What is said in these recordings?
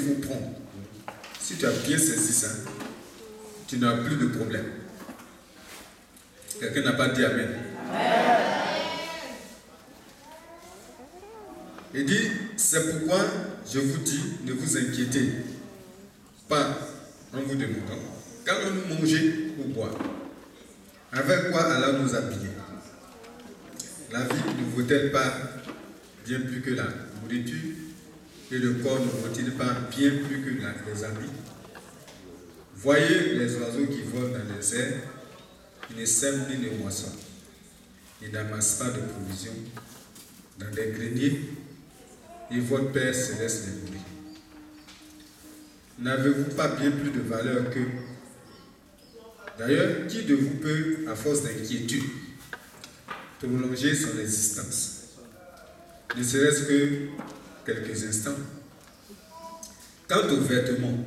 faut prendre. Si tu as bien saisi ça, tu n'as plus de problème. Quelqu'un n'a pas dit Amen. Il dit, c'est pourquoi je vous dis, ne vous inquiétez pas en vous demandant, qu'allons-nous manger ou boire? Avec quoi allons-nous habiller? La vie ne vaut-elle pas bien plus que la nourriture? Et le corps ne vaut-il pas bien plus que les habits? Voyez les oiseaux qui volent dans les airs, ils ne sèment ni ne moissonnent, ils n'amassent pas de provisions dans des greniers, et votre Père céleste les nourrit. N'avez-vous pas bien plus de valeur qu'eux? D'ailleurs, qui de vous peut, à force d'inquiétude, prolonger son existence, ne serait-ce que quelques instants? Quant aux vêtements,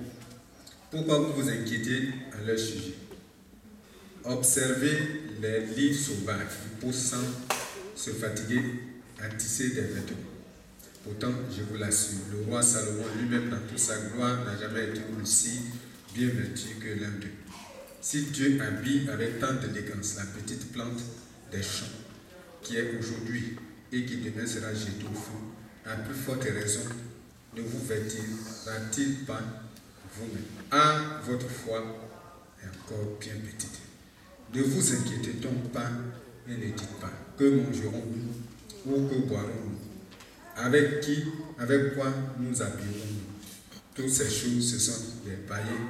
pourquoi vous vous inquiétez à leur sujet? Observez les lits sauvages qui poussent sans se fatiguer à tisser des vêtements. Pourtant, je vous l'assure, le roi Salomon lui-même dans toute sa gloire n'a jamais été aussi bien vêtu que l'un d'eux. Si Dieu habille avec tant d'élégance la petite plante des champs qui est aujourd'hui et qui demain sera jetée au feu, à plus forte raison, ne vous vêtira-t-il pas vous-même? Ah, votre foi est encore bien petite. Ne vous inquiétez donc pas et ne dites pas, que mangerons-nous ou que boirons-nous? Avec quoi nous habillerons-nous? Toutes ces choses, ce sont des païens.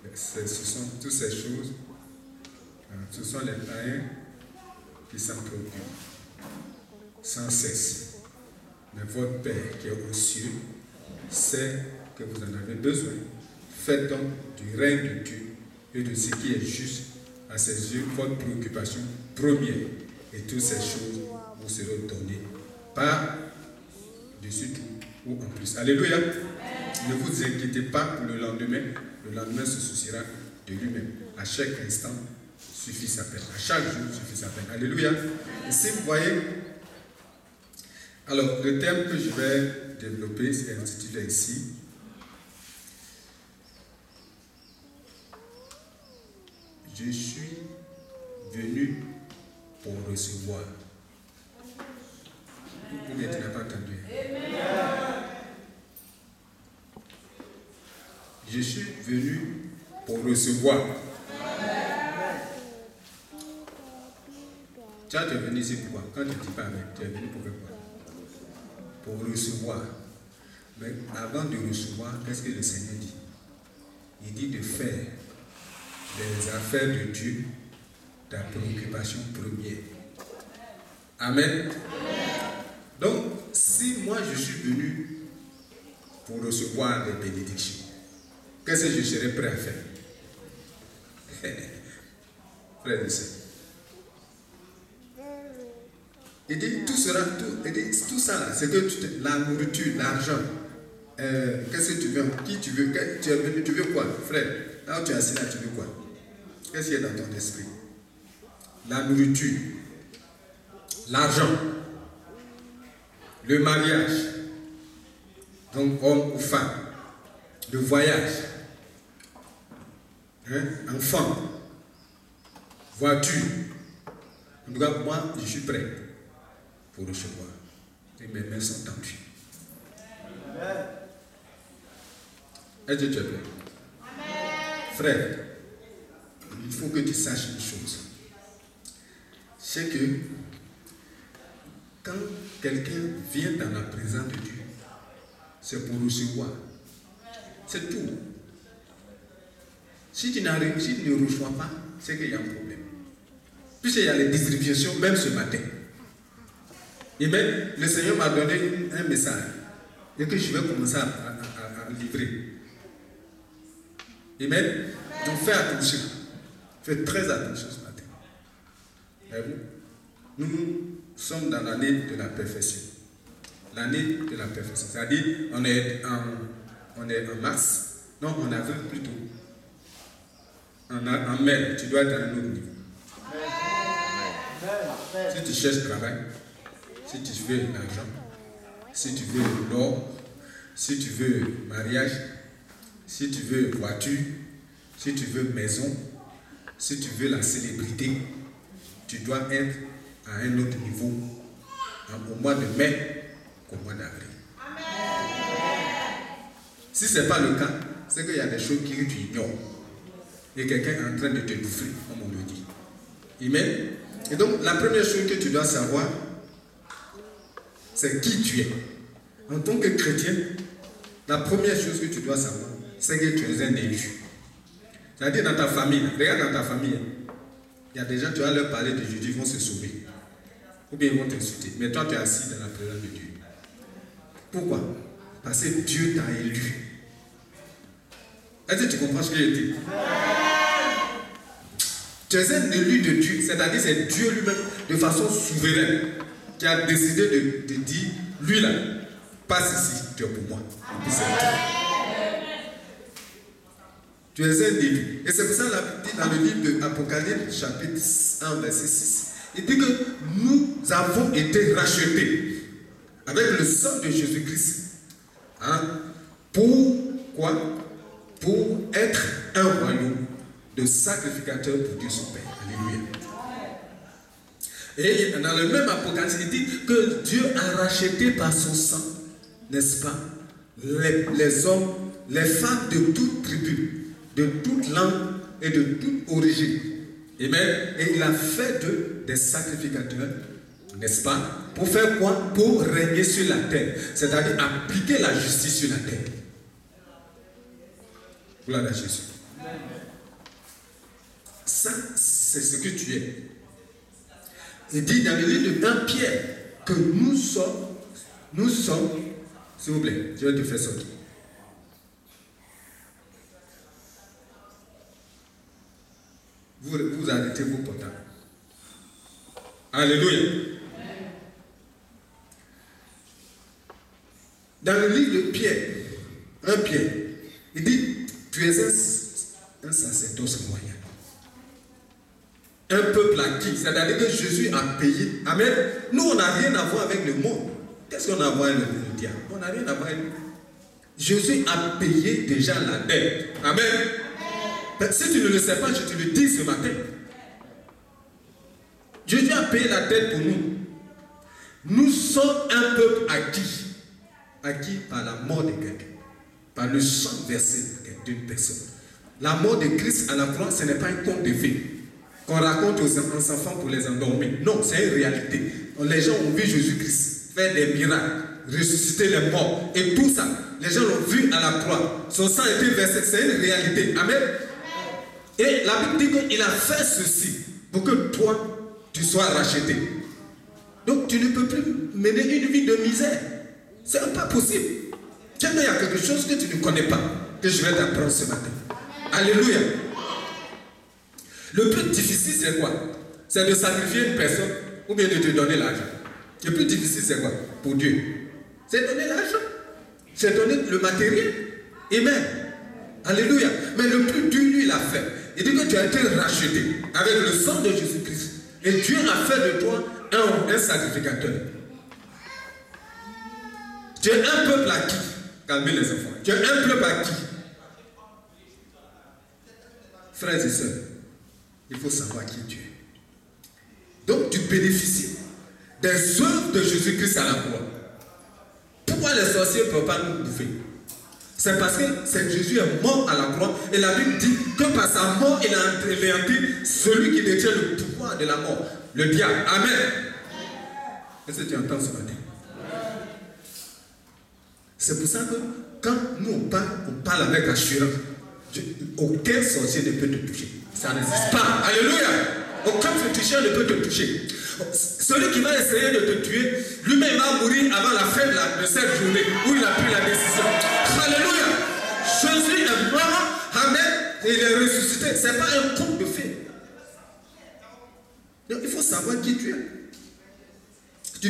Toutes ces choses, ce sont les païens qui s'en préoccupent sans cesse. Mais votre Père qui est aux cieux sait que vous en avez besoin. Faites donc du règne de Dieu et de ce qui est juste à ses yeux votre préoccupation première, et toutes ces choses vous seront données par-dessus tout ou en plus. Alléluia. Ne vous inquiétez pas pour le lendemain se souciera de lui-même. À chaque instant suffit sa peine. À chaque jour suffit sa peine. Alléluia. Et si vous voyez, alors le thème que je vais développer est intitulé ici: je suis venu pour recevoir. Vous ne l'avez pas entendu. Je suis venu pour recevoir. Tu es venu ici pourquoi? Quand tu ne dis pas avec, tu es venu pour faire quoi? Pour recevoir. Mais avant de recevoir, qu'est-ce que le Seigneur dit? Il dit de faire des affaires de Dieu ta préoccupation première. Amen. Donc, si moi je suis venu pour recevoir des bénédictions, qu'est-ce que je serais prêt à faire? Frère et sœur. Il dit tout ça là, c'est que la nourriture, l'argent, qu'est-ce que tu veux? Qui tu veux? Tu es venu, tu veux quoi? Frère, là où tu es assis là, tu veux quoi? Qu'est-ce qu'il y a dans ton esprit? La nourriture, l'argent, le mariage, donc homme ou femme, le voyage, enfant, voiture. En tout cas, moi, je suis prêt pour recevoir. Et mes mains sont tendues. Est-ce que tu es prêt? Frère, il faut que tu saches une chose. C'est que quand quelqu'un vient dans la présence de Dieu, c'est pour recevoir. C'est tout. Si tu ne reçois pas, c'est qu'il y a un problème. Puisqu'il y a les distributions, même ce matin. Et même, le Seigneur m'a donné un message. Et que je vais commencer à livrer. Amen. Donc fais attention. Fais très attention ce matin. Voyez-vous? Nous sommes dans l'année de la perfection. L'année de la perfection. C'est-à-dire, on est en mars. Non, en avril plutôt. En mai, tu dois être à un autre niveau. Si tu cherches travail, si tu veux l'argent, si tu veux l'or, si tu veux mariage, si tu veux voiture, si tu veux maison, si tu veux la célébrité, tu dois être à un autre niveau au mois de mai qu'au mois d'avril. Si ce n'est pas le cas, c'est qu'il y a des choses que tu ignores. Et quelqu'un est en train de te bouffer, comme on le dit. Amen. Et donc, la première chose que tu dois savoir, c'est qui tu es. En tant que chrétien, la première chose que tu dois savoir, c'est que tu es un élu. C'est-à-dire dans ta famille, regarde dans ta famille, il y a des gens, tu vas leur parler de Jésus, ils vont se sauver. Ou bien ils vont t'insulter. Mais toi, tu es assis dans la présence de Dieu. Pourquoi? Parce que Dieu t'a élu. Est-ce que tu comprends ce que je dis? Tu es un élu de Dieu, c'est-à-dire c'est Dieu lui-même, de façon souveraine, qui a décidé de dire, lui là, passe ici, tu es pour moi. Et puis c'est tout. Tu es un élu. Et c'est pour ça que la Bible dit dans le livre de Apocalypse, chapitre 1, verset 6, il dit que nous avons été rachetés avec le sang de Jésus-Christ. Hein? Pour quoi? Pour être un royaume de sacrificateurs pour Dieu son Père. Alléluia. Et dans le même Apocalypse, il dit que Dieu a racheté par son sang, n'est-ce pas, les hommes, les femmes de toute tribu, de toute langue et de toute origine. Amen. Et il a fait d'eux des sacrificateurs, n'est-ce pas, pour faire quoi? Pour régner sur la terre, c'est-à-dire appliquer la justice sur la terre. Gloire à Jésus. Ça, c'est ce que tu es. Il dit dans le livre de 1 Pierre que nous sommes, s'il vous plaît, je vais te faire sortir. Vous arrêtez vos portables. Alléluia. Dans le livre de Pierre, 1 Pierre, il dit, tu es un sacerdoce moyen. Un peuple acquis, c'est-à-dire que Jésus a payé. Amen. Nous, on n'a rien à voir avec le monde. Qu'est-ce qu'on a à voir avec le diable? On n'a rien à voir avec lui. Jésus a payé déjà la dette. Amen. Amen. Si tu ne le sais pas, je te le dis ce matin. Jésus a payé la dette pour nous. Nous sommes un peuple acquis. Acquis par la mort de quelqu'un. Par le sang versé d'une personne. La mort de Christ à la croix, ce n'est pas un conte de fées qu'on raconte aux enfants pour les endormir. Non, c'est une réalité. Les gens ont vu Jésus-Christ faire des miracles, ressusciter les morts et tout ça. Les gens l'ont vu à la croix. Son sang a été versé, c'est une réalité. Amen. Et la Bible dit qu'il a fait ceci pour que toi, tu sois racheté. Donc tu ne peux plus mener une vie de misère. C'est pas possible. Tiens, il y a quelque chose que tu ne connais pas, que je vais t'apprendre ce matin. Alléluia. Le plus difficile, c'est quoi? C'est de sacrifier une personne ou bien de te donner l'argent. Le plus difficile, c'est quoi? Pour Dieu, c'est donner l'argent. C'est donner le matériel. Amen. Alléluia. Mais le plus dur, lui, il a fait. Il dit que tu as été racheté avec le sang de Jésus-Christ. Et Dieu a fait de toi un sacrificateur. Tu es un peuple acquis. Calmez les enfants. Tu es un peuple acquis. Frères et sœurs, il faut savoir qui tu es. Donc tu bénéficies des œuvres de Jésus-Christ à la croix. Pourquoi les sorciers ne peuvent pas nous bouffer? C'est parce que Jésus est mort à la croix et la Bible dit que par sa mort il a anéanti celui qui détient le pouvoir de la mort, le diable. Amen. Est-ce que tu entends ce matin? C'est pour ça que quand nous on parle avec assurance, aucun sorcier ne peut te toucher. Ça n'existe pas. Alléluia. Aucun féticheur ne peut te toucher. Celui qui va essayer de te tuer, lui-même va mourir avant la fin de cette journée où il a pris la décision. Alléluia. Jésus est mort. Amen. Et il est ressuscité. Ce n'est pas un conte de fées. Donc il faut savoir qui tu es. Tu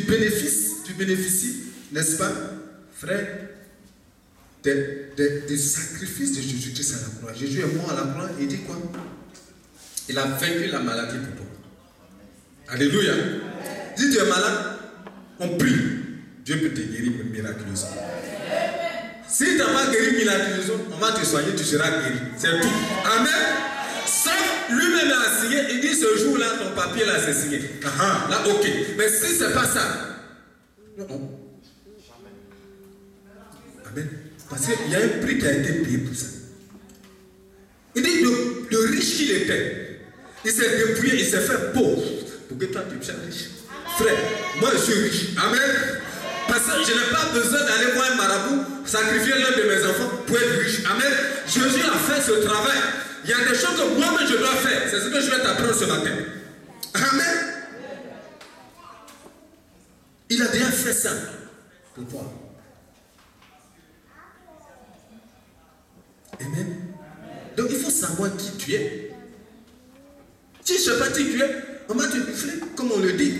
bénéficies, n'est-ce pas, frère, des sacrifices de Jésus-Christ à la croix. Jésus est mort à la croix et il dit quoi? Il a vaincu la maladie pour toi. Alléluia. Si tu es malade, on prie. Dieu peut te guérir miraculeusement. Si tu n'as pas guéri miraculeusement, on va te soigner, tu seras guéri. C'est tout. Amen. Sauf lui-même a signé, il dit ce jour-là, ton papier là, c'est signé. Là, ok. Mais si ce n'est pas ça, non. Amen. Parce qu'il y a un prix qui a été payé pour ça. Il dit le riche qu'il était, il s'est dépouillé, il s'est fait pauvre pour que toi tu sois riche. Frère, moi je suis riche. Amen. Parce que je n'ai pas besoin d'aller voir un marabout, sacrifier l'un de mes enfants pour être riche. Amen. Jésus a fait ce travail. Il y a des choses que moi-même je dois faire. C'est ce que je vais t'apprendre ce matin. Amen. Il a déjà fait ça pour toi. Amen. Donc il faut savoir qui tu es. Si je ne sais pas qui tu es, on va te buffler, comme on le dit.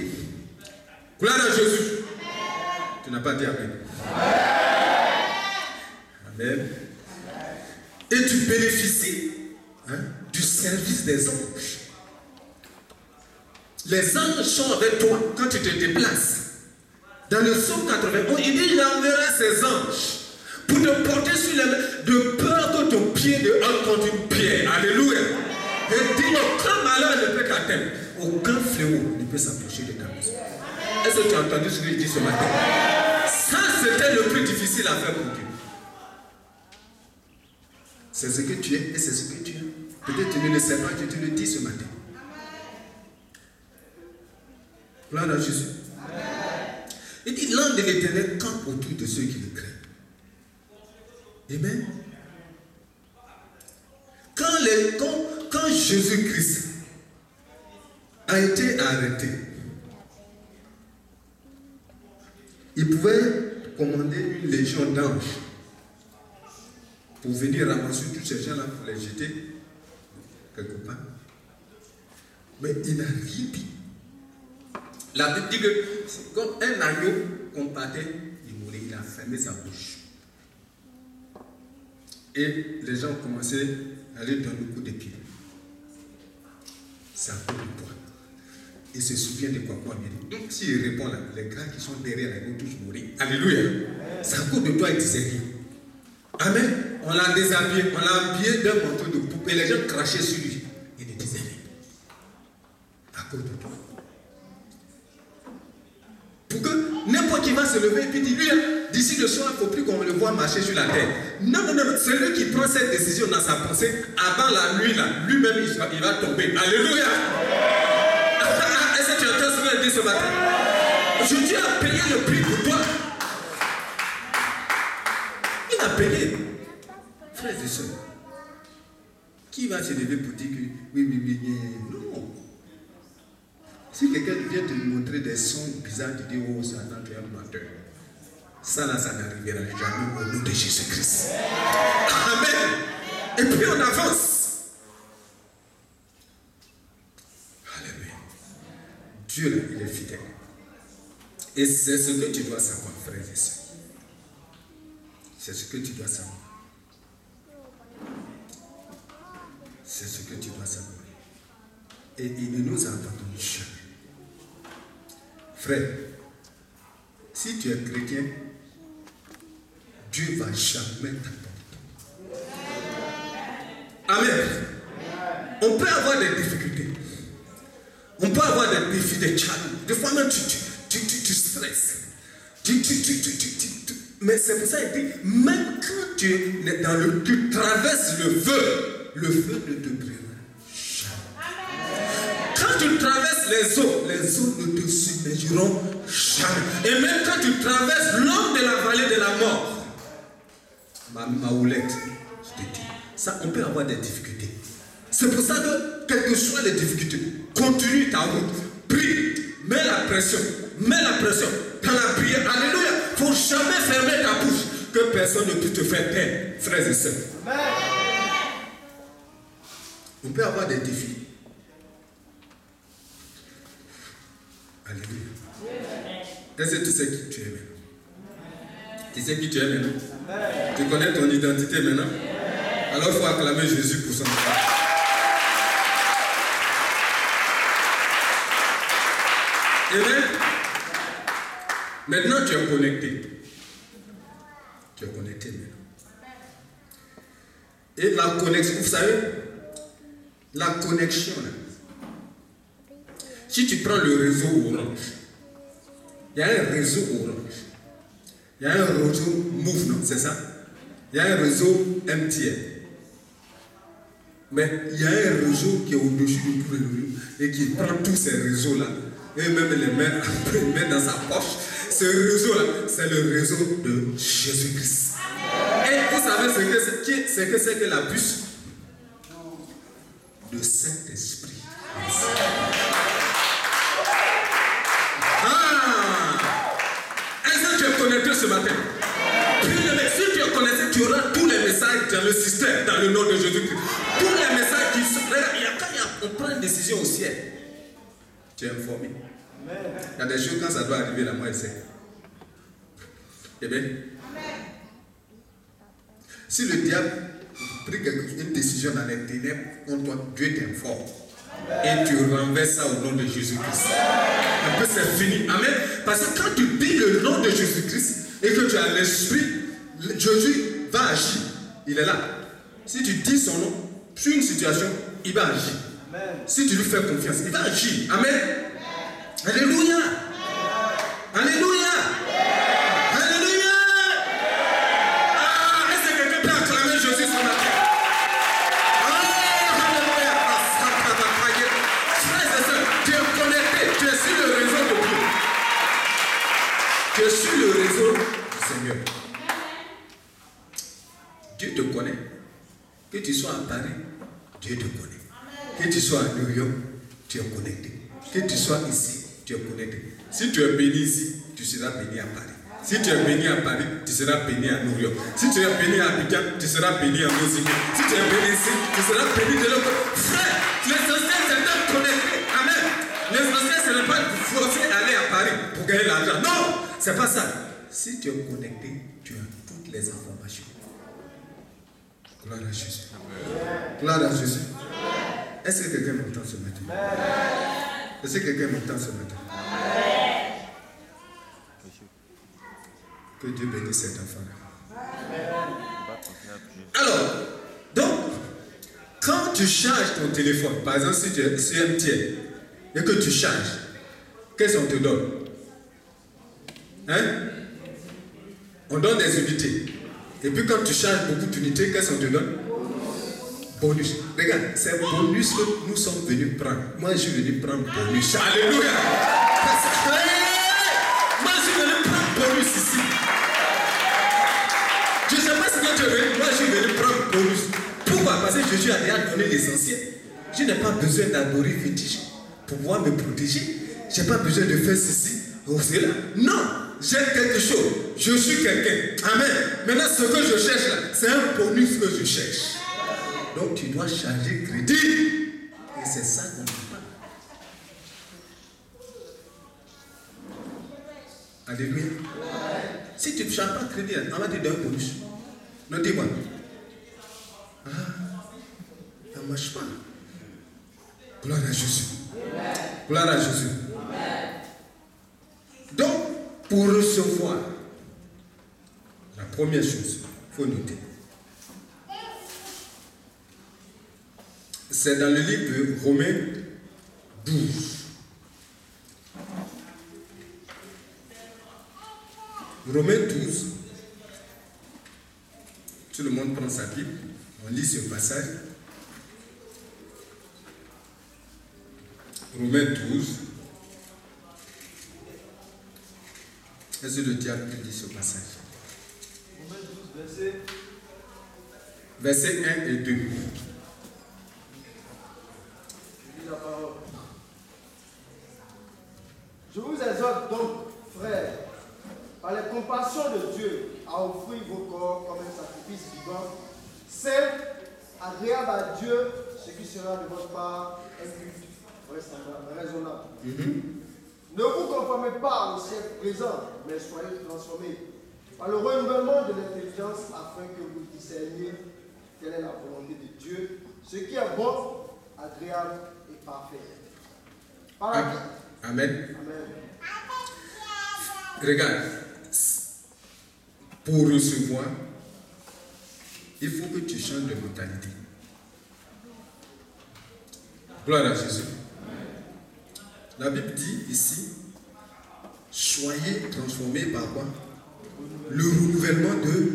Gloire à Jésus. Tu n'as pas dit Amen. Amen. Et tu bénéficies du service des anges. Les anges sont avec toi quand tu te déplaces. Dans le psaume 91, il dit il enverra ses anges pour te porter sur les mains, de peur que ton pied ne heurte contre une pierre. Alléluia. Et dit aucun malheur ne peut t'atteindre. Aucun fléau ne peut s'approcher de ta maison. Est-ce que tu as entendu ce que je dis ce matin? Ça, c'était le plus difficile à faire pour Dieu. C'est ce que tu es et c'est ce que tu es. Peut-être tu ne le sais pas, je te le dis ce matin. Gloire à Jésus. Il dit l'ange de l'Éternel campe autour de ceux qui le craignent. Amen. Quand Jésus-Christ a été arrêté, il pouvait commander une légion d'anges pour venir ramasser tous ces gens-là pour les jeter quelque part. Mais il n'a rien dit. La Bible dit que c'est comme un agneau qu'on battait, il mourait, il a fermé sa bouche. Et les gens ont commencé à aller dans le coup de pied. C'est à cause de toi. Il se souvient de quoi donc s'il répond là, les gars qui sont derrière, ils vont tous mourir. Alléluia. C'est à cause de toi, il disait rien. Amen. On l'a déshabillé, on l'a habillé d'un manteau de poupée. Les gens crachaient sur lui. Il ne disait rien. À cause de toi. Pour que n'importe qui va se lever et puis dire, lui, d'ici le soir, il ne faut plus qu'on le voit marcher sur la terre. Non, non, non, c'est lui qui prend cette décision dans sa pensée. Avant la nuit, là, lui-même, il va tomber. Alléluia. Est-ce que tu entends ce que je dis ce matin? Jésus a payé le prix pour toi. Il a payé. Frères et sœurs, qui va se lever pour dire que oui, non. Si quelqu'un vient te montrer des sons bizarres, tu dis, oh Satan, tu es un menteur. Ça là, ça n'arrivera jamais au nom de Jésus-Christ. Amen. Et puis on avance. Alléluia. Dieu là, il est fidèle. Et c'est ce que tu dois savoir, frères et sœurs. C'est ce que tu dois savoir. C'est ce que tu dois savoir. Et il ne nous abandonne jamais. Frère, si tu es chrétien, Dieu ne va jamais t'abandonner. Amen. On peut avoir des difficultés. On peut avoir des défis, des challenges. Des fois même tu stresses. Mais c'est pour ça qu'il dit, même quand tu traverses le feu ne te brûlera jamais. Quand tu traverses les eaux ne te submergeront jamais. Et même quand tu traverses l'ombre de la vallée de la mort, ma houlette, je te dis, ça, on peut avoir des difficultés. C'est pour ça que, quelles que soient les difficultés, continue ta route, prie, mets la pression dans la prière. Alléluia. Il ne faut jamais fermer ta bouche, que personne ne puisse te faire peine, frères et sœurs. On peut avoir des défis. Alléluia. Est-ce que tu sais qui tu es maintenant? Tu sais qui tu es maintenant? Tu connais ton identité maintenant? Alors il faut acclamer Jésus pour son nom. Amen. Maintenant tu es connecté. Tu es connecté maintenant. Et la connexion, vous savez, la connexion, là, si tu prends le réseau Orange, il y a un réseau Orange, il y a un réseau Move, non, c'est ça? Il y a un réseau MTN. Mais il y a un réseau qui est au-dessus de tout le réseau et qui prend tous ces réseaux-là et même les met dans sa poche. Ce réseau-là, c'est le réseau de Jésus-Christ. Et vous savez ce que c'est que la puce? Le Saint-Esprit. Est-ce que tu es connecté ce matin? Si tu es connecté, tu auras tous les messages dans le système, dans le nom de Jésus-Christ. Tous les messages qui sont. Quand on prend une décision au ciel, tu es informé. Il y a des choses quand ça doit arriver là, moi je sais. Eh bien, si le diable prit une décision dans les ténèbres contre toi, Dieu t'informe. Et tu renverses ça au nom de Jésus-Christ. Après c'est fini. Amen. Parce que quand tu dis le nom de Jésus-Christ et que tu as l'esprit, Jésus va agir. Il est là. Si tu dis son nom sur une situation, il va agir. Amen. Si tu lui fais confiance, il va agir. Amen. Alléluia. Alléluia. Alléluia. Ah, est-ce que quelqu'un peut acclamer Jésus ce matin? Alléluia. Frères et sœurs, tu es connecté, tu es sur le réseau de Dieu. Tu es sur le réseau du Seigneur. Dieu te connaît. Que tu sois à Paris, Dieu te connaît. Que tu sois à New York, tu es connecté. Que tu sois ici, tu es connecté. Si tu es béni ici, tu seras béni à Paris. Si tu es béni à Paris, tu seras béni à New York. Si tu es béni à Abidjan, tu seras béni à Mozambique. Si tu es béni ici, tu seras béni de l'autre. Frère, l'essentiel c'est d'être connecté. Amen. L'essentiel c'est de ne pas te forcer à aller à Paris pour gagner l'argent. Non, c'est pas ça. Si tu es connecté, tu as toutes les informations. Gloire à Jésus. Gloire à Jésus. Est-ce que quelqu'un m'entend ce matin? Est-ce que quelqu'un m'entend ce matin? Que Dieu bénisse cet enfant-là. Alors, donc, quand tu charges ton téléphone, par exemple si tu es sur MTN et que tu charges, qu'est-ce qu'on te donne? Hein? On donne des unités. Et puis quand tu charges beaucoup d'unités, qu'est-ce qu'on te donne? Bonus. Regarde, c'est bonus que nous sommes venus prendre. Moi, je suis venu prendre bonus. Alléluia. Moi, je suis venu prendre bonus ici. Je ne sais pas ce que tu es venu. Moi, je suis venu prendre bonus. Pourquoi? Parce que Jésus a déjà donné l'essentiel. Je n'ai pas besoin d'adorer fétiche pour pouvoir me protéger. Je n'ai pas besoin de faire ceci ou cela. Non. J'ai quelque chose. Je suis quelqu'un. Amen. Maintenant, ce que je cherche là, c'est un bonus que je cherche. Donc, tu dois charger crédit. Et c'est ça qu'on ne fait pas. Alléluia. Si tu ne charges pas crédit, on va te donner un bonus. Non, dis-moi. Ah, ça ne marche pas. Gloire à Jésus. Gloire à Jésus. Donc, pour recevoir, la première chose, il faut noter. C'est dans le livre de Romains 12. Romains 12. Tout le monde prend sa Bible. On lit ce passage. Romains 12. Est-ce que le diable lit ce passage? Romains 12, versets 1 et 2. La parole. Je vous exhorte donc, frères, par les compassions de Dieu, à offrir vos corps comme un sacrifice vivant, saint, agréable à Dieu, ce qui sera de votre part un culte raisonnable. Ne vous conformez pas au siècle présent, mais soyez transformés par le renouvellement de l'intelligence afin que vous discerniez quelle est la volonté de Dieu, ce qui est bon, agréable et parfait. Amen. Amen. Regarde, pour recevoir, il faut que tu changes de mentalité. Gloire à Jésus. La Bible dit ici, soyez transformés par quoi? Le renouvellement de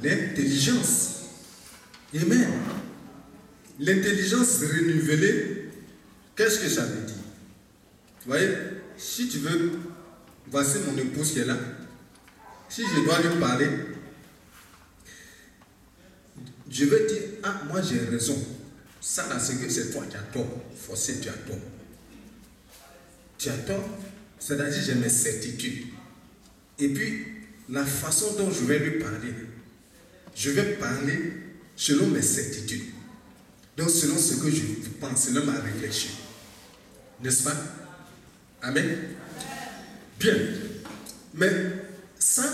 l'intelligence. Amen. L'intelligence renouvelée, qu'est-ce que ça veut dire? Vous voyez, si tu veux, voici mon épouse qui est là. Si je dois lui parler, je vais dire, ah, moi j'ai raison. Ça là, c'est que c'est toi qui as tort. Forcé, tu as tort. Tu as tort, c'est-à-dire j'ai mes certitudes. Et puis, la façon dont je vais lui parler, je vais parler selon mes certitudes. Donc, selon ce que je pense, selon ma réflexion. N'est-ce pas? Amen. Bien. Mais ça,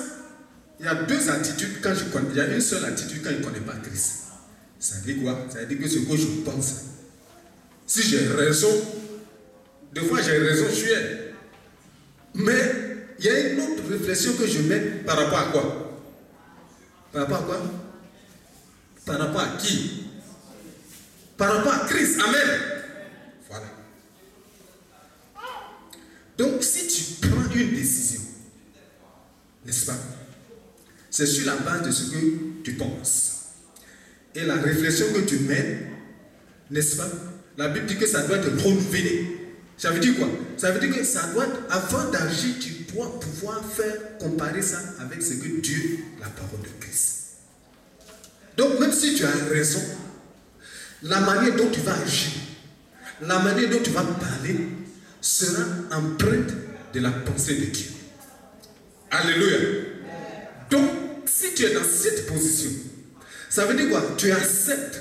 il y a deux attitudes quand je connais. Il y a une seule attitude quand je ne connais pas Christ. Ça veut dire quoi? Ça veut dire que ce que je pense. Si j'ai raison, des fois j'ai raison, je suis elle. Mais il y a une autre réflexion que je mets par rapport à quoi? Par rapport à quoi? Par rapport à qui? Par rapport à Christ. Amen. Voilà. Donc si tu prends une décision, n'est-ce pas? C'est sur la base de ce que tu penses. Et la réflexion que tu mènes, n'est-ce pas? La Bible dit que ça doit être renouvelé. Ça veut dire quoi? Ça veut dire que ça doit être, avant d'agir, tu dois pouvoir faire comparer ça avec ce que Dieu, la parole de Christ. Donc même si tu as raison, la manière dont tu vas agir, la manière dont tu vas parler sera empreinte de la pensée de Dieu. Alléluia. Donc, si tu es dans cette position, ça veut dire quoi? Tu acceptes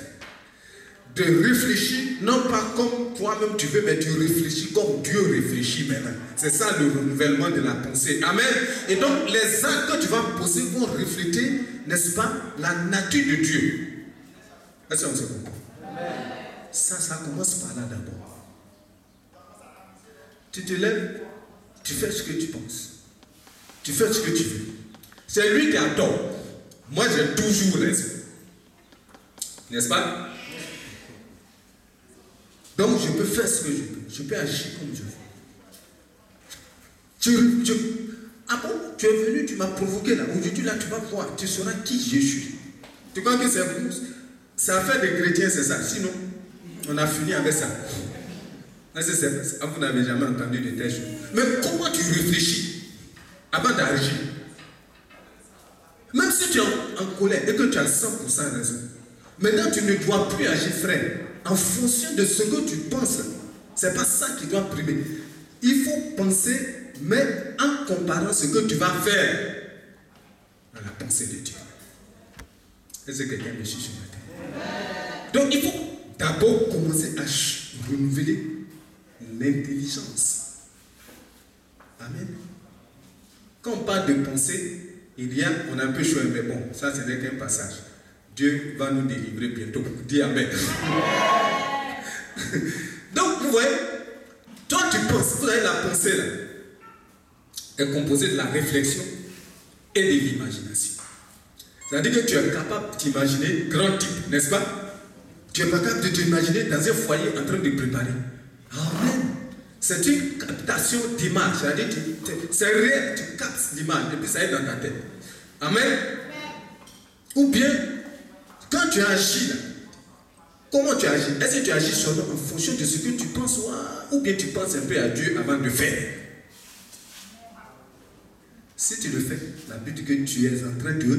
de réfléchir, non pas comme toi-même tu veux, mais tu réfléchis comme Dieu réfléchit maintenant. C'est ça le renouvellement de la pensée. Amen. Et donc, les actes que tu vas poser vont refléter, n'est-ce pas, la nature de Dieu. Est-ce qu'on se comprend? Ça commence par là d'abord. Tu te lèves, tu fais ce que tu penses. Tu fais ce que tu veux. C'est lui qui a tort. Moi, j'ai toujours raison. N'est-ce pas? Donc, je peux faire ce que je veux. Je peux agir comme je veux. Ah bon, tu es venu, tu m'as provoqué là. Aujourd'hui, là, tu vas voir. Tu sauras qui je suis. Tu crois que c'est affaire des chrétiens, c'est ça. Sinon, on a fini avec ça. Vous n'avez jamais entendu de telles choses. Mais comment tu réfléchis avant d'agir? Même si tu es en colère et que tu as 100% raison, maintenant tu ne dois plus agir, frère, en fonction de ce que tu penses. C'est pas ça qui doit primer. Il faut penser, mais en comparant ce que tu vas faire à la pensée de Dieu. Est-ce que quelqu'un me suit ce matin? Donc il faut d'abord commencer à renouveler l'intelligence. Amen. Quand on parle de pensée, on a un peu choisi, mais bon, ça ce n'est qu'un passage. Dieu va nous délivrer bientôt. Dis Amen. Donc, vous voyez, toi tu penses, vous avez la pensée là, est composée de la réflexion et de l'imagination. C'est-à-dire que tu es capable d'imaginer grand type, n'est-ce pas? Tu es capable de t'imaginer dans un foyer en train de préparer. Amen. C'est une captation d'image. C'est-à-dire que c'est réel, tu captes l'image et puis ça est dans ta tête. Amen. Ou bien, quand tu agis là, comment tu agis? Est-ce que tu agis seulement en fonction de ce que tu penses ou bien tu penses un peu à Dieu avant de faire? Si tu le fais, la Bible dit que tu es en train de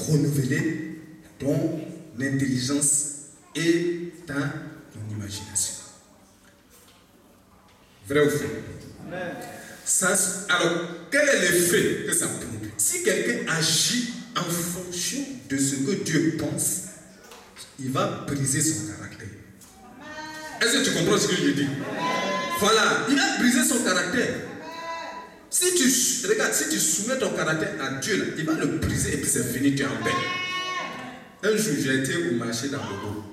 renouveler ton intelligence et ton imagination. Vrai ou faux? Alors, quel est l'effet que ça produit? Si quelqu'un agit en fonction de ce que Dieu pense, il va briser son caractère. Est-ce que tu comprends ce que je dis? Voilà, il va briser son caractère. Si tu soumets ton caractère à Dieu, là, il va le briser et puis c'est fini, tu es en paix. Un jour, j'ai été au marché dans Bobo.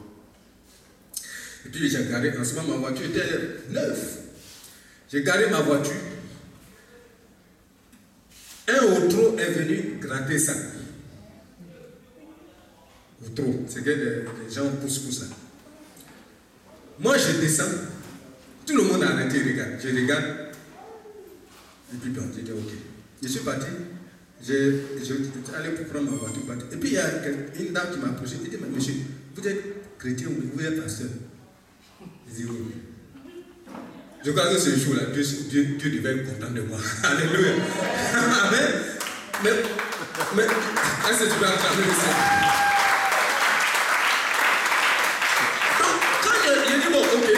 Et puis j'ai garé, en ce moment, ma voiture était neuve. J'ai garé ma voiture. Un autre est venu gratter ça. Ou trop. C'est que les gens poussent là. Moi, je descends. Tout le monde a arrêté, regarde. Je regarde. Et puis, bon, j'ai dit, ok. Je suis parti. J'ai allé pour prendre ma voiture. Et puis, il y a une dame qui m'a approché. Elle dit, mais monsieur, vous êtes chrétien ou vous êtes pasteur? Je dis, oui. Je crois que ce jour-là, Dieu devait être content de moi. Alléluia. Amen. Mais est-ce que tu peux acclamer ça? Donc, quand je dis, bon, ok,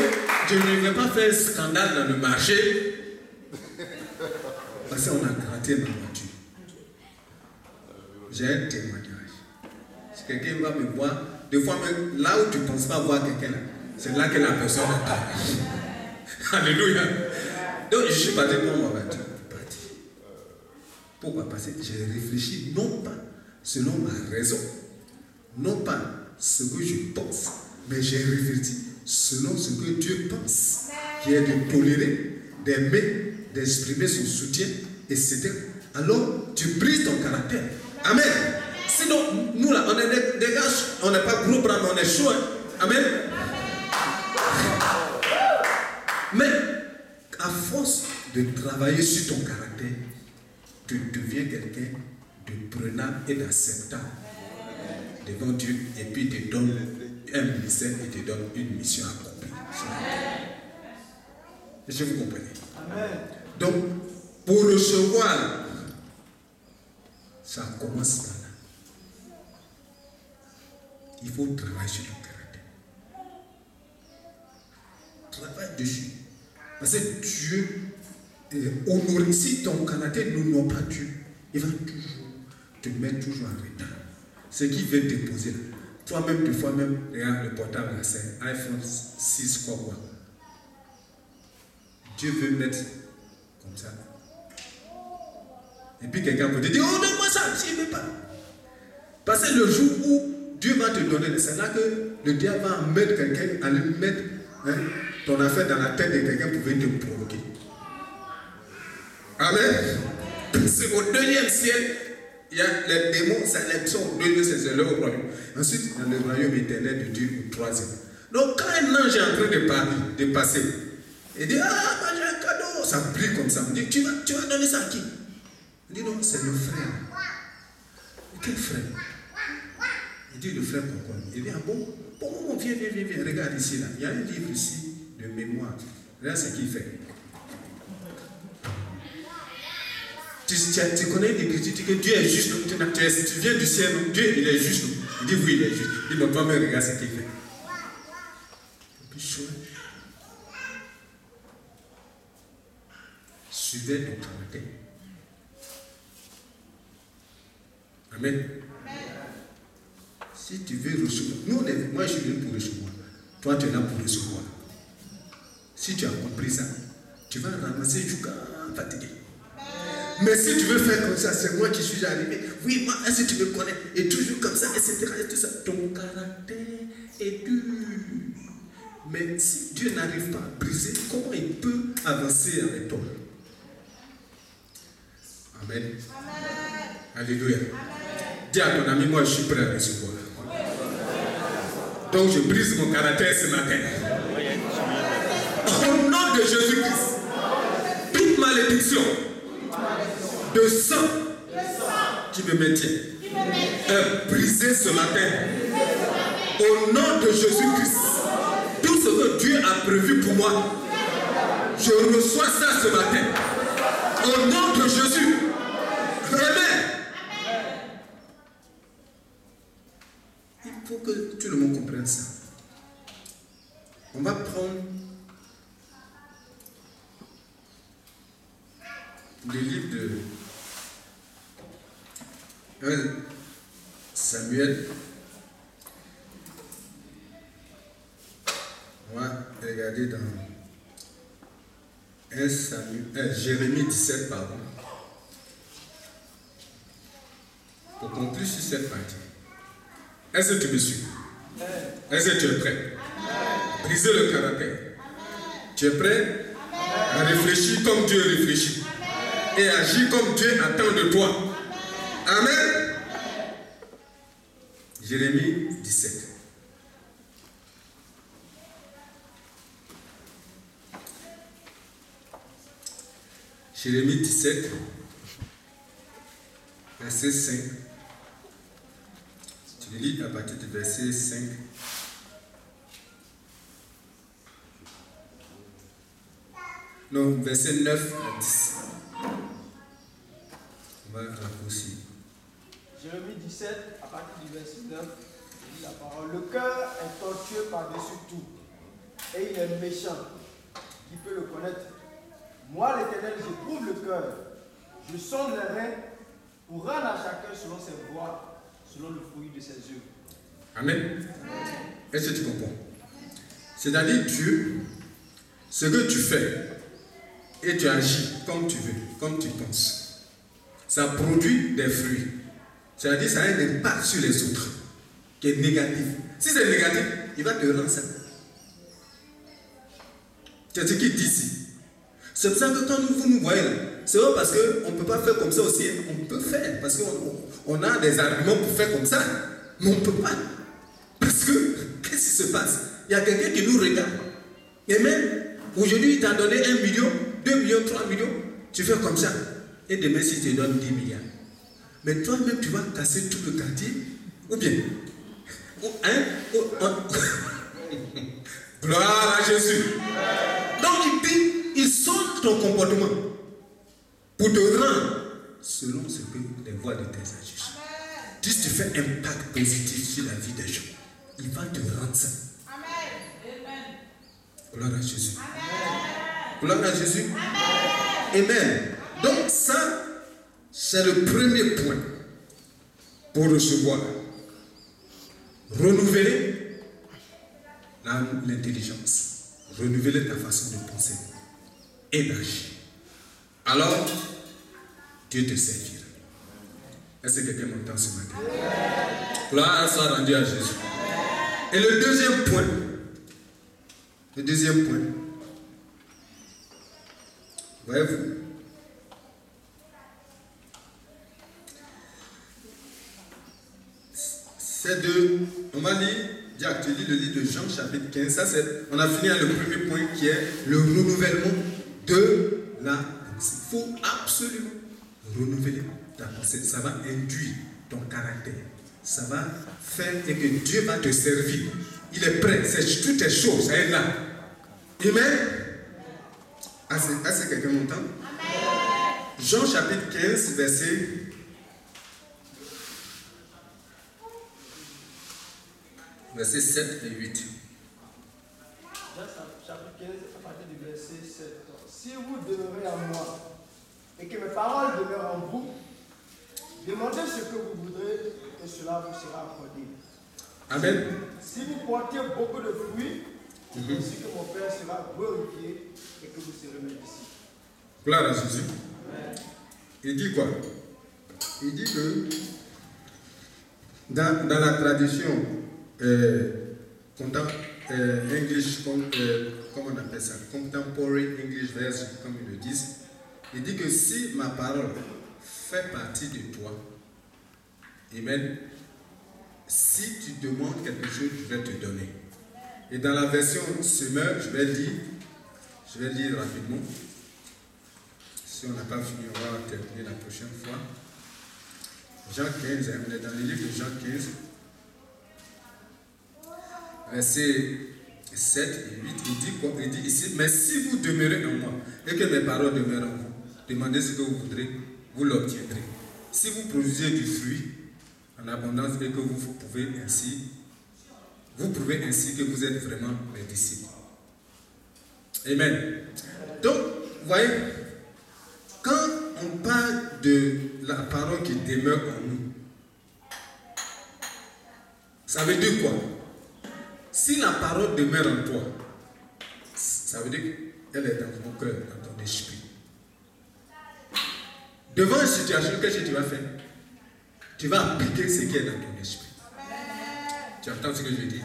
je ne vais pas faire scandale dans le marché, parce qu'on a gratté ma voiture. J'ai un témoignage. Si quelqu'un va me voir, des fois même là où tu ne penses pas voir quelqu'un, c'est là que la personne est. Alléluia. Donc je suis parti pour ma voiture. Pourquoi? Parce que j'ai réfléchi non pas selon ma raison, non pas ce que je pense, mais j'ai réfléchi selon ce que Dieu pense, qui est de tolérer, d'aimer, d'exprimer son soutien, etc. Alors tu brises ton caractère. Amen. Sinon, nous là, on est des gars, on n'est pas gros bras, mais on est chaud. Hein? Amen. Mais à force de travailler sur ton caractère, tu deviens quelqu'un de prenable et d'acceptable devant Dieu, et puis il te donne un ministère et te donne une mission accomplie. Est-ce que vous comprenez? Amen. Donc, pour recevoir, ça commence par là. Il faut travailler sur ton caractère. Travaille dessus. Parce que Dieu honore. Si ton caractère n'honore pas Dieu, il va toujours te mettre toujours en retard. Ce qui veut te poser là. Toi-même, des fois même, regarde le portable là, c'est iPhone 6 quoi. Dieu veut mettre comme ça. Et puis quelqu'un peut te dire, oh donne-moi ça, s'il ne veut pas. Parce que le jour où Dieu va te donner, c'est là que le diable va mettre quelqu'un, aller mettre ton affaire dans la tête de quelqu'un pour venir te provoquer. Amen. C'est au deuxième ciel, il y a les démons, les sont au deuxième ciel, c'est leur royaume. Ensuite, dans le royaume éternel de Dieu, au troisième. Donc, quand un ange est en train de passer, il dit, ah, j'ai un cadeau, ça brille comme ça. Il dit, tu vas donner ça à qui? Il dit, non, c'est le frère. Quel frère? Il dit, le frère pourquoi? Il dit, ah bon, viens, regarde ici, là. Il y a un livre ici de mémoire. Regarde ce qu'il fait. Tu connais l'écriture, tu dis que Dieu est juste, tu viens du ciel, donc Dieu il est juste. Il dit oui, il est juste. Il dit, mais toi-même, regarde ce qu'il fait. Et puis, chouette. Suivez ton caractère. Amen. Si tu veux recevoir, moi je suis venu pour recevoir. Toi, tu es là pour recevoir. Si tu as compris ça, tu vas ramasser jusqu'à fatiguer. Mais si tu veux faire comme ça, c'est moi qui suis arrivé. Oui, moi, est-ce que tu me connais? Et toujours comme ça, etc. Et tout ça. Ton caractère est dur. Mais si Dieu n'arrive pas à briser, comment il peut avancer avec toi? Amen. Amen. Alléluia. Amen. Dis à ton ami, moi je suis prêt à recevoir. Donc je brise mon caractère ce matin. Au nom de Jésus-Christ, toute malédiction de sang qui me maintient est brisée ce matin. Au nom de Jésus-Christ, tout ce que Dieu a prévu pour moi, je reçois ça ce matin. Au nom de Jésus. Amen. Il faut que tout le monde comprenne ça. On va prendre le livre de 1 Samuel. On va regarder dans Jérémie 17, pardon. Pour conclure sur cette partie. Est-ce que tu me suis? Est-ce que tu es prêt? Briser le caractère. Tu es prêt à réfléchir comme Dieu réfléchit et agir comme Dieu attend de toi. Amen. Jérémie 17. Jérémie 17, verset 5. Tu le lis à partir du verset 5. Non, verset 9 à 10. On va raccourcir. Jérémie 17, à partir du verset 9, il dit la parole. Le cœur est tortueux par-dessus tout, et il est méchant. Qui peut le connaître? Moi, l'Éternel, j'éprouve le cœur. Je sonde les reins pour rendre à chacun selon ses voies, selon le fruit de ses yeux. Amen. Est-ce que tu comprends? C'est-à-dire, Dieu, ce que tu fais, et tu agis comme tu veux, comme tu penses, ça produit des fruits. C'est-à-dire, ça a un impact sur les autres, qui est négatif. Si c'est négatif, il va te rendre ça. C'est ce qu'il dit ici. C'est pour ça que quand vous nous voyez là, c'est pas parce qu'on ne peut pas faire comme ça aussi. On peut faire, parce qu'on a des arguments pour faire comme ça, mais on ne peut pas. Parce que, qu'est-ce qui se passe? Il y a quelqu'un qui nous regarde. Et même, aujourd'hui, il t'a donné 1 million, 2 millions, 3 millions, tu fais comme ça. Et demain, s'il te donne 10 milliards. Mais toi-même, tu vas casser tout le quartier, ou bien, gloire à Jésus. Donc, il dit, il sonde ton comportement pour te rendre selon ce que les voies de tes agissements. Si tu fais un impact positif sur la vie des gens, il va te rendre ça. Amen. Gloire à Jésus. Amen. Gloire à Jésus. Amen. Amen. Donc ça, c'est le premier point pour recevoir. Renouveler l'intelligence. Renouveler ta façon de penser et d'agir. Alors, Dieu te servira. Est-ce que quelqu'un m'entend ce matin? Gloire soit rendue à Jésus. Et le deuxième point, voyez-vous, c'est on va lire, tu lis le livre de Jean chapitre 15, ça c'est, on a fini avec le premier point qui est le renouvellement de la pensée. Il faut absolument renouveler ta pensée, ça va induire ton caractère, ça va faire et que Dieu va te servir. Il est prêt, c'est toutes les choses, elle est là. Amen. Est-ce que quelqu'un m'entend? Jean chapitre 15, versets 7 et 8. Jean chapitre 15, à partir du verset 7. Si vous demeurez en moi et que mes paroles demeurent en vous, demandez ce que vous voudrez et cela vous sera accordé. Amen. Si vous portez beaucoup de fruits, ainsi que mon Père sera glorifié et que vous serez mes disciples. Gloire à Jésus. Il dit quoi? Il dit que dans la tradition English, comment on appelle ça? Contemporary English Version, comme ils le disent. Il dit que si ma parole fait partie de toi, amen, si tu demandes quelque chose, je vais te donner. Et dans la version Semeur, je vais lire rapidement. Si on n'a pas fini, on va terminer la prochaine fois. Jean 15, on est dans le livre de Jean 15, verset 7 et 8, il dit ici, mais si vous demeurez en moi et que mes paroles demeurent en vous, demandez ce que vous voudrez, vous l'obtiendrez. Si vous produisez du fruit en abondance et que vous prouvez ainsi que vous êtes vraiment mes disciples. Amen. Donc, vous voyez, quand on parle de la parole qui demeure en nous, ça veut dire quoi? Si la parole demeure en toi, ça veut dire qu'elle est dans ton cœur, dans ton esprit. Devant une situation, qu'est-ce que tu vas faire? Tu vas appliquer ce qui est dans ton esprit. Tu entends ce que je dis?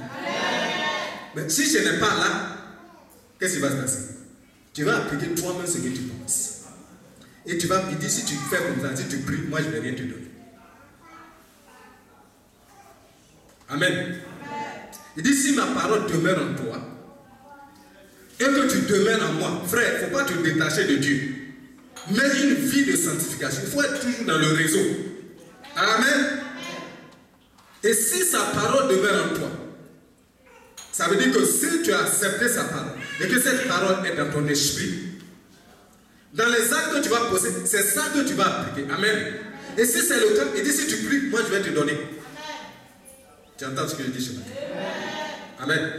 Mais si je n'ai pas là, qu'est-ce qui va se passer? Tu vas appliquer toi-même ce que tu penses. Et tu vas me dire, si tu fais comme ça, si tu pries, moi je ne vais rien te donner. Amen. Il dit, si ma parole demeure en toi, et que tu demeures en moi, frère, il ne faut pas te détacher de Dieu. Mais une vie de sanctification, il faut être toujours dans le réseau. Amen. Et si sa parole demeure en toi, ça veut dire que si tu as accepté sa parole, et que cette parole est dans ton esprit, dans les actes que tu vas poser, c'est ça que tu vas appliquer. Amen. Et si c'est le cas, il dit, si tu pries, moi je vais te donner. Tu entends ce que je dis ce matin? Amen.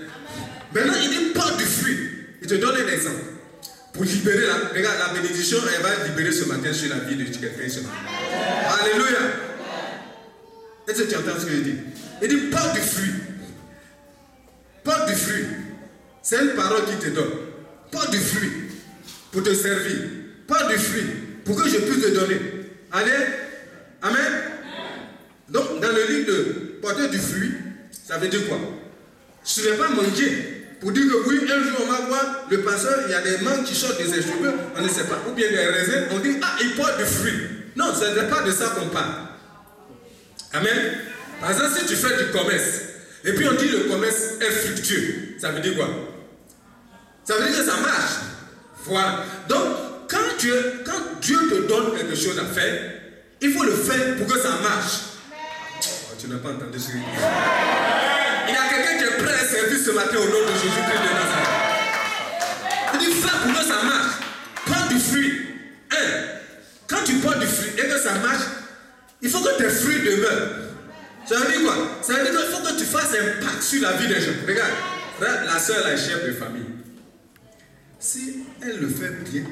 Maintenant, il dit, porte du fruit. Il te donne un exemple. Pour libérer regarde, la bénédiction, elle va libérer ce matin sur la vie de quelqu'un ce matin. Alléluia. Est-ce que tu entends ce que je dis? Il dit, porte du fruit. Porte du fruit. C'est une parole qui te donne. Porte du fruit pour te servir. Porte du fruit pour que je puisse te donner. Allez. Amen. Donc, dans le livre de porter du fruit, ça veut dire quoi? Je ne vais pas manger pour dire que oui, un jour on va voir le pasteur, il y a des mangues qui sortent de ses cheveux, on ne sait pas. Ou bien des raisins, on dit, ah, il porte du fruit. Non, ce n'est pas de ça qu'on parle. Amen. Par exemple, si tu fais du commerce, et puis on dit le commerce est fructueux, ça veut dire quoi? Ça veut dire que ça marche. Voilà. Donc, quand Dieu te donne quelque chose à faire, il faut le faire pour que ça marche. Oh, tu n'as pas entendu ce que je dis. Il y a quelqu'un qui est prêt à servir ce matin au nom de Jésus-Christ de Nazareth. Il dit, fais pour que ça marche. Prends du fruit. Quand tu prends du fruit et que ça marche, il faut que tes fruits demeurent. Ça veut dire quoi? Ça veut dire qu'il faut que tu fasses un impact sur la vie des gens. Regarde, la soeur, la chef de famille. Si elle le fait bien,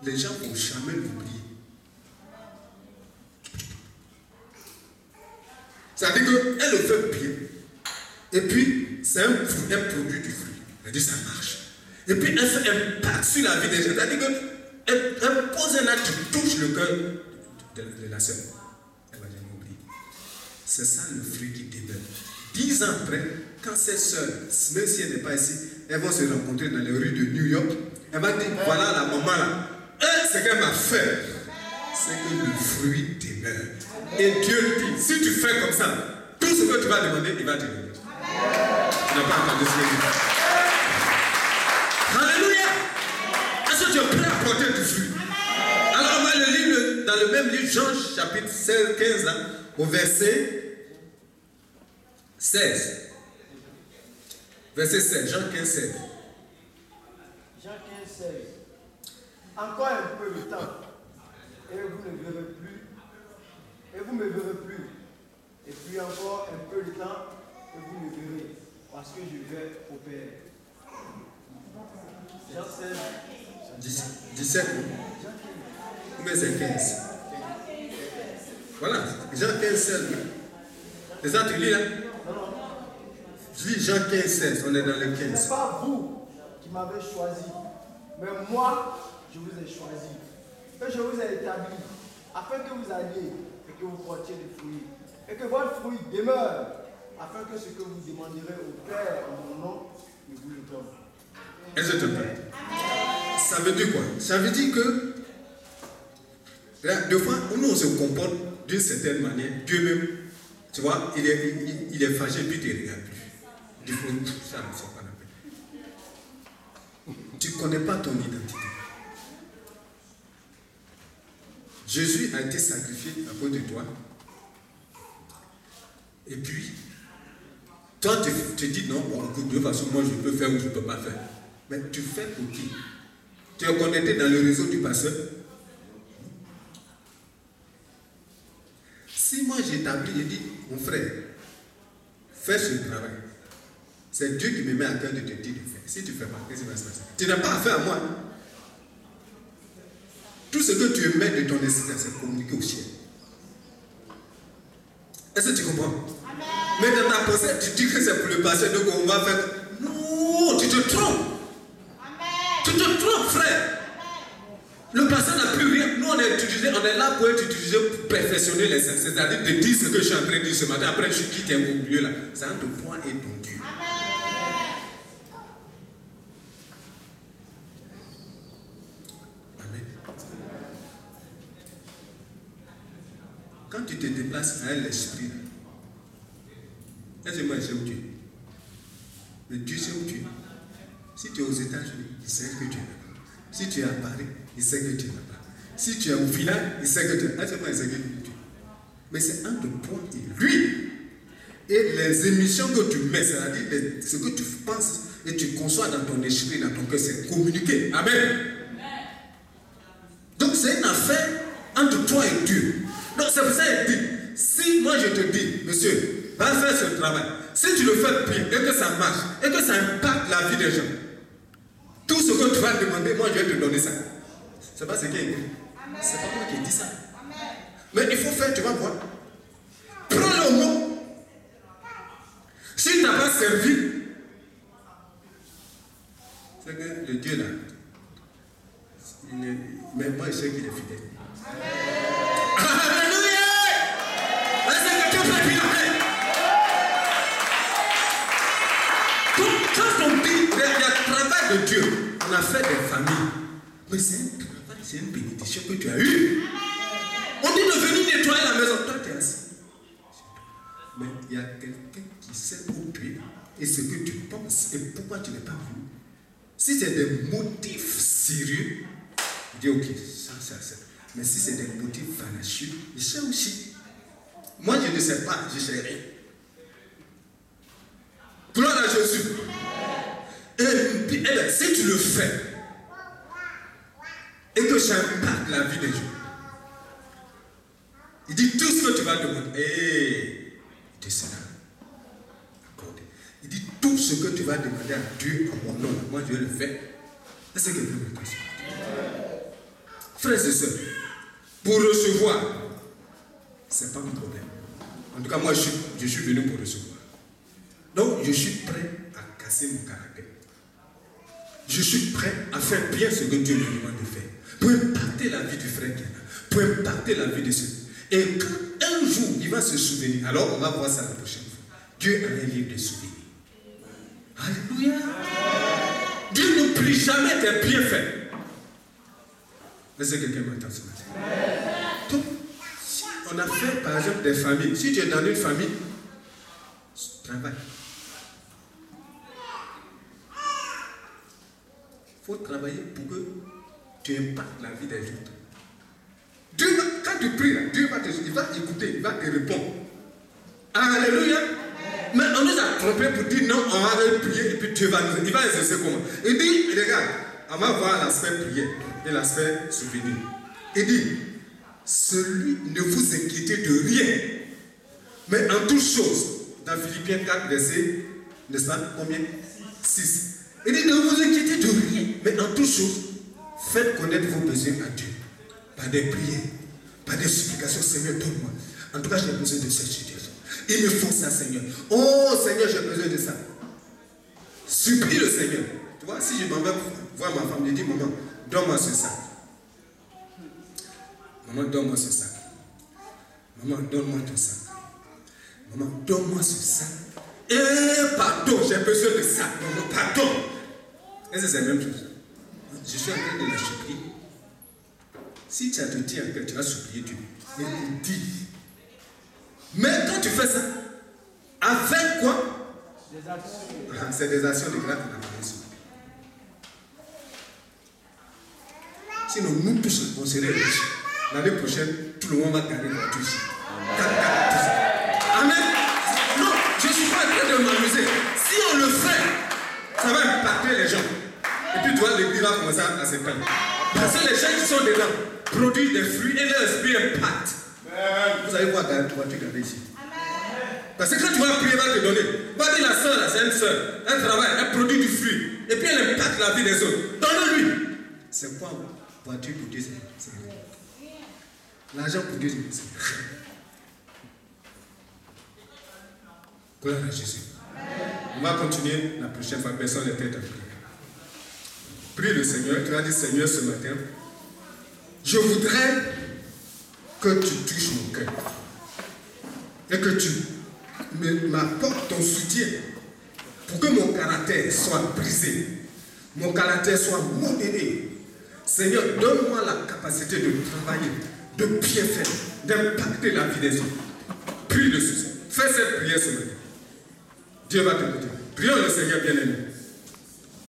les gens ne vont jamais l'oublier. Ça veut dire qu'elle le fait bien. Et puis, c'est un produit du fruit. Elle dit, ça marche. Et puis, elle fait un impact sur la vie des gens. C'est-à-dire qu'elle pose un acte qui touche le cœur de la sœur. Elle va jamais oublier. C'est ça le fruit qui demeure. 10 ans après, quand cette sœur, même si elle n'est pas ici, elles vont se rencontrer dans les rues de New York. Elle va dire, voilà la maman là. Et ce qu'elle m'a fait, c'est que le fruit demeure. Et Dieu dit, si tu fais comme ça, tout ce que tu vas demander, il va te donner. Tu n'as pas entendu ce que je dis. Alléluia. Est-ce que tu es prêt à porter du fruit? Alors on va le lire dans le même livre, Jean chapitre 16, 15, là, au verset 16. Verset 16, Jean 15, 16. Jean 15, 16. Encore un peu de temps, et vous ne verrez plus, et vous ne me verrez plus. Et puis encore un peu de temps, et vous me verrez, parce que je vais au Père. Jean 16. 17. Combien c'est 15? Voilà, Jean 15, 16. C'est ça, tu lis là? Non. Je lis Jean 15, 16, on est dans le 15. Ce n'est pas vous qui m'avez choisi, mais moi, je vous ai choisi. Et je vous ai établi, afin que vous alliez et que vous portiez des fruits. Et que votre fruit demeure, afin que ce que vous demanderez au Père en mon nom, il vous le donne. Est-ce que tu entends? Ça veut dire quoi? Ça veut dire que des fois, nous on se comporte d'une certaine manière. Dieu même, tu vois, il est fâché, puis il ne regarde plus. Il faut ça ne sort pas la peine. Tu ne connais pas ton identité. Jésus a été sacrifié à cause de toi. Et puis, toi, tu te dis non, bon, écoute, de toute façon, moi je peux faire ou je ne peux pas faire. Mais tu fais pour qui? Tu es connecté dans le réseau du pasteur. Si moi j'établis, je dis, mon frère, fais ce travail. C'est Dieu qui me met à cœur de te dire de faire. Si tu ne fais pas, qu'est-ce qui va se passer? Tu n'as pas affaire à moi. Tout ce que tu mets de ton esprit, c'est communiquer au ciel. Est-ce que tu comprends? Amen. Mais dans ta pensée, tu dis que c'est pour le passé, donc on va faire. Non, tu te trompes. Amen. Tu te trompes, frère. Amen. Le passé n'a plus rien. Nous, on est là pour être utilisé pour perfectionner les sens. C'est-à-dire de dire ce que je suis en train de dire ce matin. Après, je quitte un milieu là. C'est entre toi et ton Dieu. Quand tu te déplaces à l'esprit, Est-ce que moi je sais où tu es? Mais Dieu sait où tu es. Si tu es aux États-Unis, il sait que tu es là-bas. Si tu es à Paris, il sait que tu es là-bas. Si tu es au village, il sait que tu es là. Est-ce que moi je sais que tu es? Mais c'est entre toi et lui. Et les émissions que tu mets, c'est-à-dire ce que tu penses et tu conçois dans ton esprit, dans ton cœur, c'est communiqué. Amen. Donc c'est une affaire entre toi et Dieu. Donc c'est pour ça qu'il dit, si moi je te dis, monsieur, va faire ce travail, si tu le fais bien et que ça marche, et que ça impacte la vie des gens, tout ce que tu vas demander, moi je vais te donner ça. C'est pas ce qui est écrit. C'est pas moi qui ai dit ça. Mais il faut faire, tu vas voir. Prends le mot. S'il t'a pas servi, c'est que le Dieu là, mais moi je sais qu'il est fidèle. Alléluia! Est-ce que Dieu peut dire amen? Donc, quand on dit qu'il y a le travail de Dieu, on a fait des familles, mais c'est un travail, c'est une bénédiction que tu as eue. On dit de venir nettoyer la maison, toi tu es assis. Mais il y a quelqu'un qui sait où tu es et ce que tu penses et pourquoi tu n'es pas venu. Si c'est des motifs sérieux, il dit ok, ça. Mais si c'est des motifs fallacieux, il sait aussi. Moi je ne sais pas, je ne sais rien. Gloire à Jésus. Et si tu le fais et que ça impacte la vie des gens, il dit tout ce que tu vas demander. Il te sera accordé. Il dit tout ce que tu vas demander à Dieu en mon nom, moi je vais le faire. Est-ce que quelqu'un me passe? Frères et sœurs, pour recevoir, c'est pas mon problème. En tout cas, moi je suis venu pour recevoir. Donc je suis prêt à casser mon caractère. Je suis prêt à faire bien ce que Dieu me demande de faire. Pour impacter la vie du frère qui est là. Pour impacter la vie de ceux. Et quand un jour il va se souvenir, alors on va voir ça la prochaine fois. Dieu a un livre de souvenirs. Alléluia. Dieu n'oublie jamais tes bienfaits. Est-ce que quelqu'un m'entend ce matin? Donc, si on a fait par exemple des familles, si tu es dans une famille, travaille. Il faut travailler pour que tu impactes la vie des autres. Dieu va, quand tu pries, Dieu va il va écouter, il va te répondre. Alléluia. Mais on nous a trompés pour dire non, on va prier et puis Dieu va nous. Il va exercer comment? Il dit, regarde, on va voir l'aspect prière et l'aspect souvenir. Il dit, ne vous inquiétez de rien, mais en toutes choses, dans Philippiens 4, verset, n'est-ce pas, combien? 6. Il dit, ne vous inquiétez de rien, mais en toutes choses, faites connaître vos besoins à Dieu. Par des prières, par des supplications, Seigneur, donne-moi. En tout cas, j'ai besoin de cette situation. Il me faut ça, Seigneur. Oh, Seigneur, j'ai besoin de ça. Supplie le Seigneur. Tu vois, si je m'en vais voir ma femme, je dis, maman, donne-moi ce sac. Maman, donne-moi ce sac. Maman, donne-moi ton sac. Maman, donne-moi ce sac. Pardon, j'ai besoin de ça. Maman, pardon. Est-ce que c'est la même chose? Je suis en train de la supplier. Si tu as te dit que tu vas supplier Dieu, il dit. Mais quand tu fais ça, avec quoi? Des actions. C'est des actions de grâce qu'on a fait. Sinon, nous tous, on serait riches. L'année prochaine, tout le monde va gagner la touche. Amen. Non, je ne suis pas en train de m'amuser. Si on le fait, ça va impacter les gens. Et puis, toi, l'église va commencer à s'éteindre. Parce que les gens qui sont dedans produisent des fruits et leur esprit impacte. Vous allez voir ta voiture garder ici. Parce que quand tu vas prier, elle va te donner. Va dire la soeur, là, c'est une soeur. Elle travaille, elle produit du fruit. Et puis elle impacte la vie des autres. Donne-lui. C'est quoi voiture pour Dieu? C'est l'argent pour Dieu, c'est gloire à Jésus. On va continuer la prochaine fois. Personne n'est tête à prier. Prie le Seigneur. Tu vas dire, Seigneur, ce matin, je voudrais que tu touches mon cœur et que tu m'apportes ton soutien pour que mon caractère soit brisé, mon caractère soit modéré. Seigneur, donne-moi la capacité de travailler, de bien faire, d'impacter la vie des autres. Prie le Seigneur. Fais cette prière ce matin. Dieu va t'écouter. Prions le Seigneur bien-aimé.